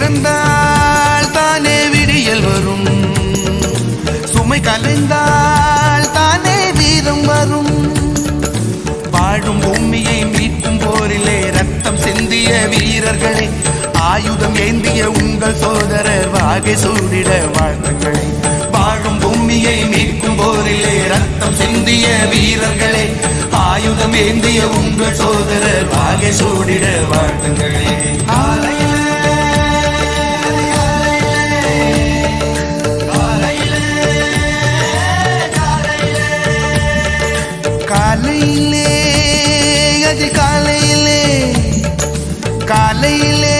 பிறந்தால் தானே விடியல் வரும், சுமை கலைந்தால் தானே வீரம் வரும். வாழும் பூமியை மீட்கும் போரிலே ரத்தம் சிந்திய வீரர்களே, ஆயுதம் ஏந்திய உங்கள் சோதரர் வாகை சூடிட வாழ்த்துக்களை. வாழும் பூமியை மீட்கும் போரிலே ரத்தம் சிந்திய வீரர்களே, ஆயுதம் ஏந்திய உங்கள் சோதரர் வாகை சூடிட வாழ்த்துக்களே. காலையிலே அது காலையிலே, காலையிலே